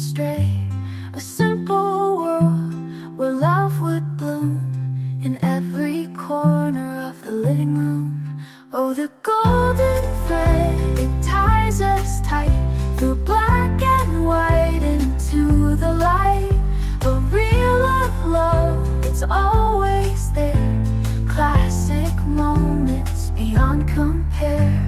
stray. A simple world where love would bloom in every corner of the living room. Oh, the golden thread, it ties us tight through black and white into the light. A reel of love, it's always there. Classic moments beyond compare.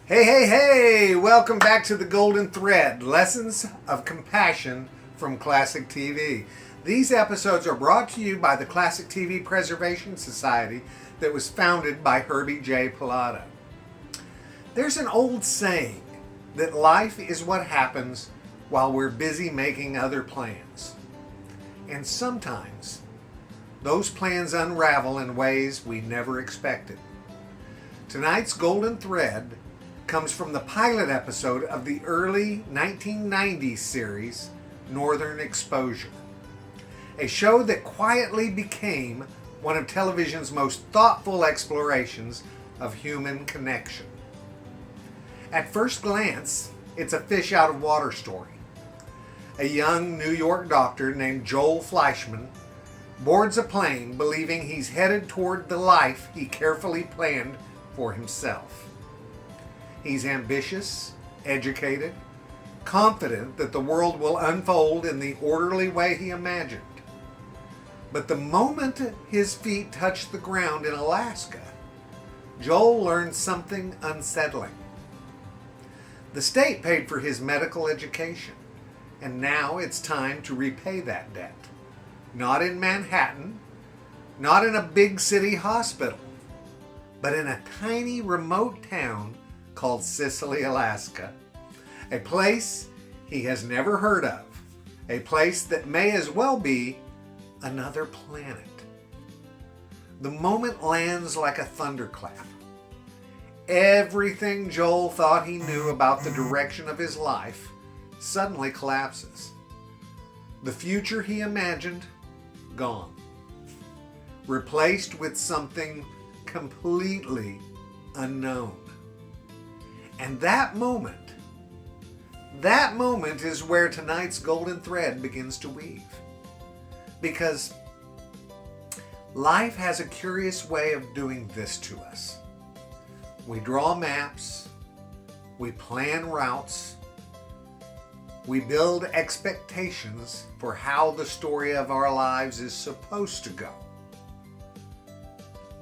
Hey, hey, hey! Welcome back to The Golden Thread, Lessons of Compassion from Classic TV. These episodes are brought to you by the Classic TV Preservation Society that was founded by Herbie J. Pilato. There's an old saying that life is what happens while we're busy making other plans. And sometimes those plans unravel in ways we never expected. Tonight's Golden Thread comes from the pilot episode of the early 1990s series, Northern Exposure, a show that quietly became one of television's most thoughtful explorations of human connection. At first glance, it's a fish out of water story. A young New York doctor named Joel Fleischman boards a plane believing he's headed toward the life he carefully planned for himself. He's ambitious, educated, confident that the world will unfold in the orderly way he imagined. But the moment his feet touch the ground in Alaska, Joel learns something unsettling. The state paid for his medical education, and now it's time to repay that debt. Not in Manhattan, not in a big city hospital, but in a tiny remote town called Cicely, Alaska. A place he has never heard of. A place that may as well be another planet. The moment lands like a thunderclap. Everything Joel thought he knew about the direction of his life suddenly collapses. The future he imagined, gone. Replaced with something completely unknown. And that moment is where tonight's Golden Thread begins to weave. Because life has a curious way of doing this to us. We draw maps, we plan routes, we build expectations for how the story of our lives is supposed to go.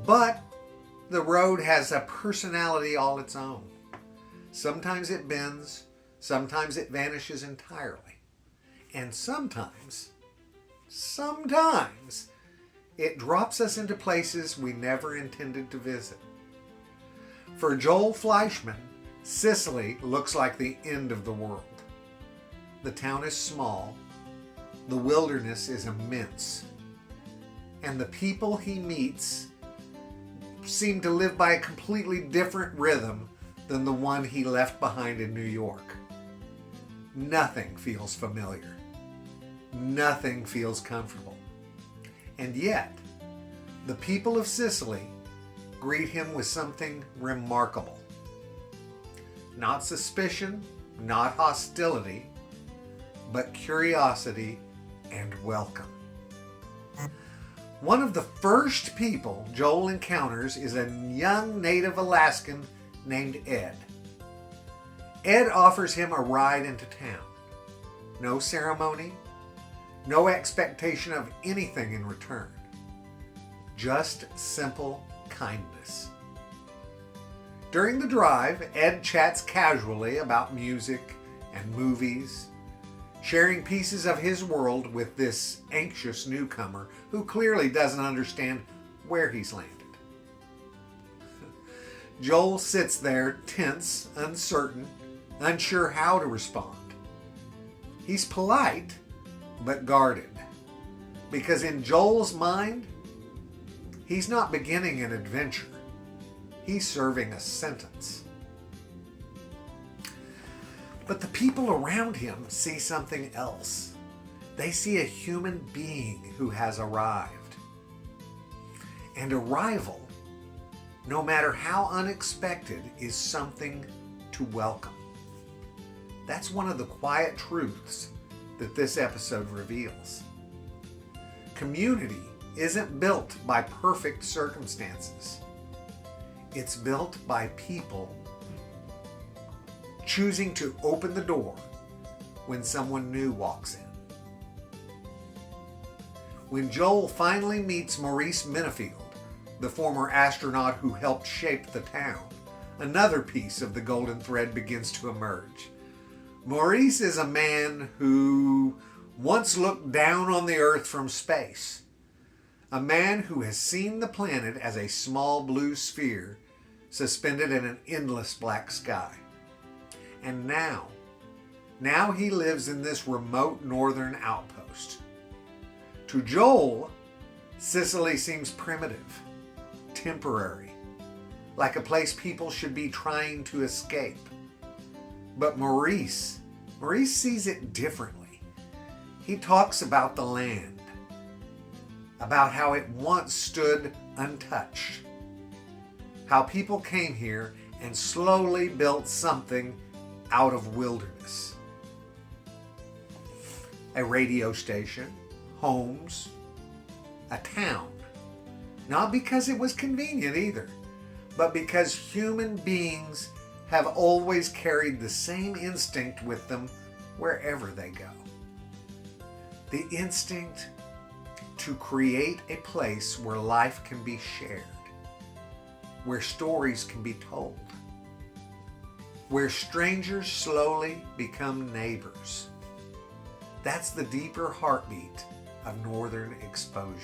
But the road has a personality all its own. Sometimes it bends, sometimes it vanishes entirely. And sometimes it drops us into places we never intended to visit. For Joel Fleischman, Cicely looks like the end of the world. The town is small, the wilderness is immense, and the people he meets seem to live by a completely different rhythm than the one he left behind in New York. Nothing feels familiar. Nothing feels comfortable. And yet, the people of Cicely greet him with something remarkable. Not suspicion, not hostility, but curiosity and welcome. One of the first people Joel encounters is a young native Alaskan named Ed. Ed offers him a ride into town. No ceremony, no expectation of anything in return. Just simple kindness. During the drive, Ed chats casually about music and movies, sharing pieces of his world with this anxious newcomer who clearly doesn't understand where he's landed. Joel sits there tense, uncertain, unsure how to respond. He's polite, but guarded, because in Joel's mind, he's not beginning an adventure. He's serving a sentence. But the people around him see something else. They see a human being who has arrived. And arrival no matter how unexpected, is something to welcome. That's one of the quiet truths that this episode reveals. Community isn't built by perfect circumstances. It's built by people choosing to open the door when someone new walks in. When Joel finally meets Maurice Minifield, the former astronaut who helped shape the town, another piece of the golden thread begins to emerge. Maurice is a man who once looked down on the Earth from space. A man who has seen the planet as a small blue sphere suspended in an endless black sky. And now he lives in this remote northern outpost. To Joel, Sicily seems primitive, temporary, like a place people should be trying to escape. But Maurice sees it differently. He talks about the land, about how it once stood untouched, how people came here and slowly built something out of wilderness. A radio station, homes, a town. Not because it was convenient either, but because human beings have always carried the same instinct with them wherever they go. The instinct to create a place where life can be shared, where stories can be told, where strangers slowly become neighbors. That's the deeper heartbeat of Northern Exposure.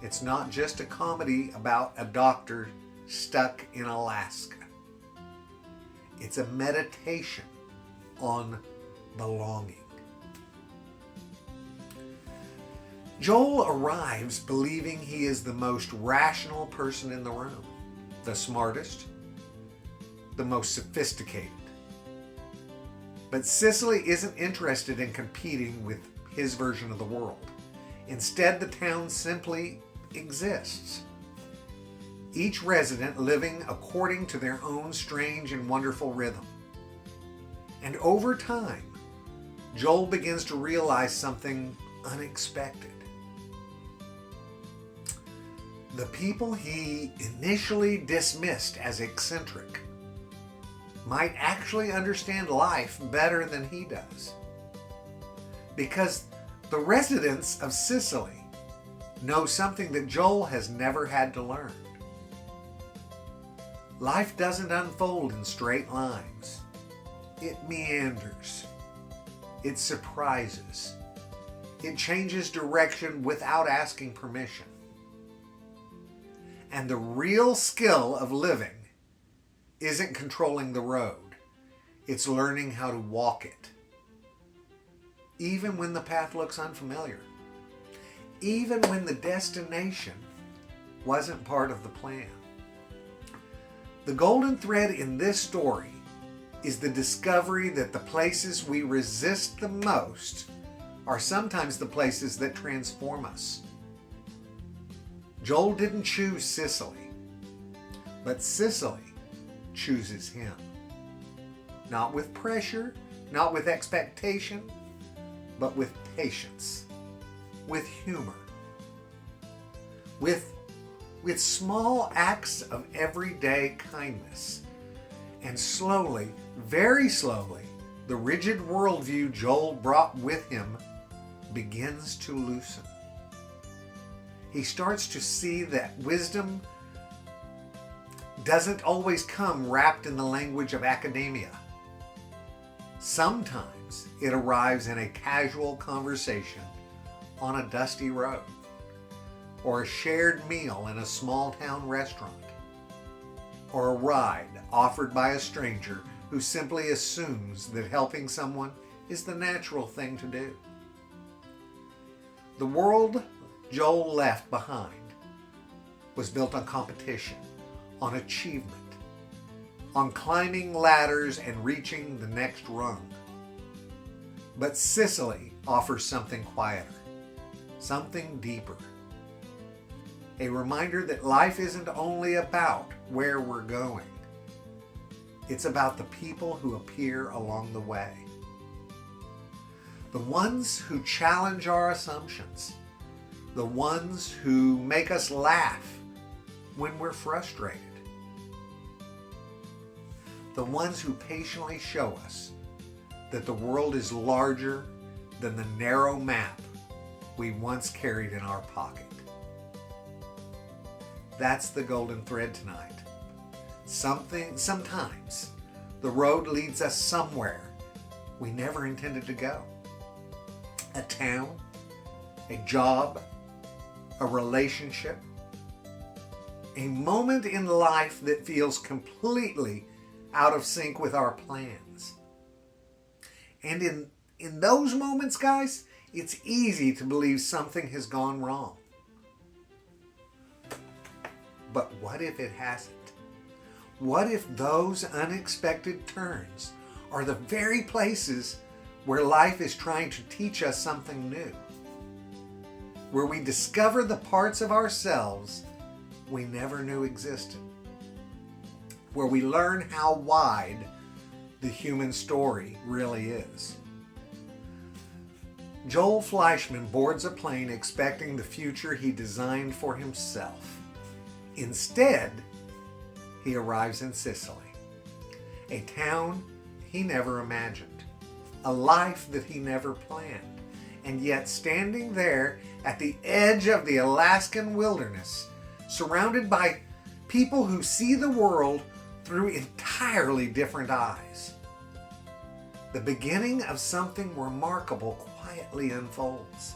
It's not just a comedy about a doctor stuck in Alaska. It's a meditation on belonging. Joel arrives believing he is the most rational person in the room, the smartest, the most sophisticated. But Sicily isn't interested in competing with his version of the world. Instead, the town simply exists. Each resident living according to their own strange and wonderful rhythm. And over time, Joel begins to realize something unexpected. The people he initially dismissed as eccentric might actually understand life better than he does. Because the residents of Sicily know something that Joel has never had to learn. Life doesn't unfold in straight lines. It meanders. It surprises. It changes direction without asking permission. And the real skill of living isn't controlling the road. It's learning how to walk it. Even when the path looks unfamiliar. Even when the destination wasn't part of the plan. The golden thread in this story is the discovery that the places we resist the most are sometimes the places that transform us. Joel didn't choose Sicily, but Sicily chooses him. Not with pressure, not with expectation, but with patience, with humor, with small acts of everyday kindness. And slowly, very slowly, the rigid worldview Joel brought with him begins to loosen. He starts to see that wisdom doesn't always come wrapped in the language of academia. Sometimes it arrives in a casual conversation on a dusty road, or a shared meal in a small town restaurant, or a ride offered by a stranger who simply assumes that helping someone is the natural thing to do. The world Joel left behind was built on competition, on achievement, on climbing ladders and reaching the next rung. But Sicily offers something quieter, something deeper. A reminder that life isn't only about where we're going. It's about the people who appear along the way. The ones who challenge our assumptions. The ones who make us laugh when we're frustrated. The ones who patiently show us that the world is larger than the narrow map we once carried in our pocket. That's the golden thread tonight. Sometimes the road leads us somewhere we never intended to go. A town, a job, a relationship, a moment in life that feels completely out of sync with our plans. And in those moments, guys, it's easy to believe something has gone wrong. But what if it hasn't? What if those unexpected turns are the very places where life is trying to teach us something new? Where we discover the parts of ourselves we never knew existed? Where we learn how wide the human story really is? Joel Fleischman boards a plane expecting the future he designed for himself. Instead, he arrives in Sicily, a town he never imagined, a life that he never planned, and yet standing there at the edge of the Alaskan wilderness, surrounded by people who see the world through entirely different eyes. The beginning of something remarkable quietly unfolds.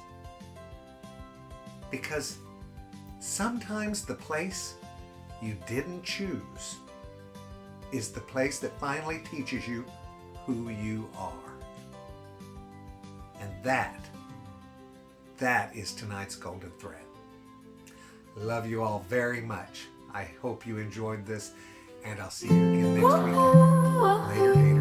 Because sometimes the place you didn't choose is the place that finally teaches you who you are. And that is tonight's golden thread. Love you all very much. I hope you enjoyed this, and I'll see you again next week. Later, Dana.